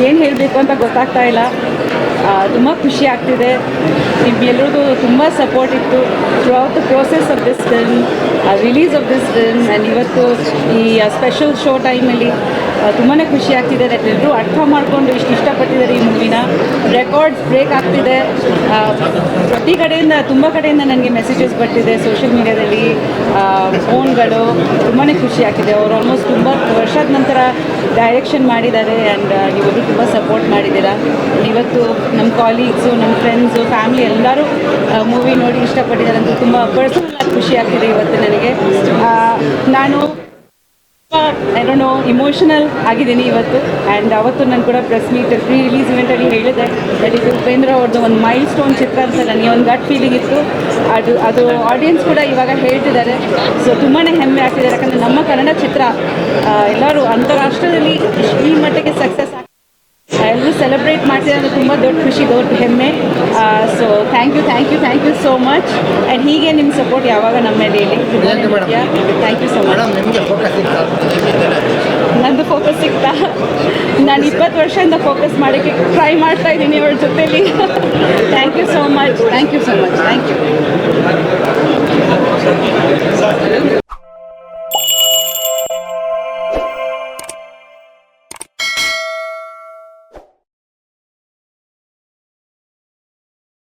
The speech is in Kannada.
ಏನು ಹೇಳಬೇಕು ಅಂತ ಗೊತ್ತಾಗ್ತಾ ಇಲ್ಲ. ತುಂಬ ಖುಷಿ ಆಗ್ತಿದೆ. ನಿಮ್ಮೆಲ್ಲರಿಗೂ ತುಂಬ ಸಪೋರ್ಟ್ ಇತ್ತು throughout the process of this film, release of this film. And ಇವತ್ತು ಈ ಸ್ಪೆಷಲ್ ಶೋ ಟೈಮಲ್ಲಿ ತುಂಬಾ ಖುಷಿ ಆಗ್ತಿದೆ ದಟ್ ಎಲ್ಲರೂ ಅರ್ಥ ಮಾಡಿಕೊಂಡು ಇಷ್ಟು ಇಷ್ಟಪಟ್ಟಿದ್ದಾರೆ ಈ ಮೂವಿನ. ರೆಕಾರ್ಡ್ಸ್ ಬ್ರೇಕ್ ಆಗ್ತಿದೆ. ಪ್ರತಿ ಕಡೆಯಿಂದ ತುಂಬ ಕಡೆಯಿಂದ ನನಗೆ ಮೆಸೇಜಸ್ ಬರ್ತಿದೆ ಸೋಷಿಯಲ್ ಮೀಡ್ಯಾದಲ್ಲಿ, ಫೋನ್ಗಳು. ತುಂಬಾ ಖುಷಿ ಆಗ್ತಿದೆ. ಅವರು ಆಲ್ಮೋಸ್ಟ್ ತುಂಬ ವರ್ಷದ ನಂತರ ಡೈರೆಕ್ಷನ್ ಮಾಡಿದ್ದಾರೆ ಆ್ಯಂಡ್ ನೀವೆಲ್ಲರೂ ತುಂಬ ಸಪೋರ್ಟ್ ಮಾಡಿದ್ದೀರಾ. ಇವತ್ತು ನಮ್ಮ ಕಾಲೀಗ್ಸು, ನಮ್ಮ ಫ್ರೆಂಡ್ಸು, ಫ್ಯಾಮಿಲಿ ಎಲ್ಲರೂ ಮೂವಿ ನೋಡಿ ಇಷ್ಟಪಟ್ಟಿದ್ದಾರೆ ಅಂತ ತುಂಬ ಪರ್ಸನಲ್ ಆಗಿ ಖುಷಿ ಆಗ್ತಿದೆ ಇವತ್ತು ನನಗೆ. ನಾನು ಇಮೋಷನಲ್ ಆಗಿದ್ದೀನಿ ಇವತ್ತು. ಆ್ಯಂಡ್ ಅವತ್ತು ನಾನು ಕೂಡ ಪ್ರೆಸ್ ಮೀಟ್ ಪ್ರೀ ರಿಲೀಸ್ ಇವೆಂಟಲ್ಲಿ ಹೇಳಿದೆ ದಟ್ ಇದು ಉಪೇಂದ್ರ ಅವ್ರದ್ದು ಒಂದು ಮೈಲ್ ಸ್ಟೋನ್ ಚಿತ್ರ ಅಂತ ನನಗೆ ಒಂದು ಗಟ್ ಫೀಲಿಂಗ್ ಇತ್ತು. ಅದು ಆಡಿಯನ್ಸ್ ಕೂಡ ಇವಾಗ ಹೇಳ್ತಿದ್ದಾರೆ. ಸೊ ತುಂಬಾ ಹೆಮ್ಮೆ ಆಗ್ತಿದೆ, ಯಾಕಂದರೆ ನಮ್ಮ ಕನ್ನಡ ಚಿತ್ರ ಎಲ್ಲರೂ ಅಂತಾರಾಷ್ಟ್ರದಲ್ಲಿ ಈ ಮಟ್ಟಿಗೆ ಸಕ್ಸಸ್ ಆಗ್ತಿದೆ, ಎಲ್ಲರೂ ಸೆಲೆಬ್ರೇಟ್ ಮಾಡ್ತಿದ್ದಾರೆ ಅಂದರೆ ತುಂಬ ದೊಡ್ಡ ಖುಷಿ, ದೊಡ್ಡ ಹೆಮ್ಮೆ. So thank you so much. And ಹೀಗೆ ನಿಮ್ಮ ಸಪೋರ್ಟ್ ಯಾವಾಗ ನಮ್ಮ ಮೇಲೆ ಇರಲಿ. Thank you so much. ನಂದು ಫೋಕಸ್ ಸಿಗ್ತಾ? ನಾನು 20 ವರ್ಷದಿಂದ ಫೋಕಸ್ ಮಾಡೋಕ್ಕೆ ಟ್ರೈ ಮಾಡ್ತಾ ಇದ್ದೀನಿ ಅವ್ರ ಜೊತೆಲಿ. Thank you so much.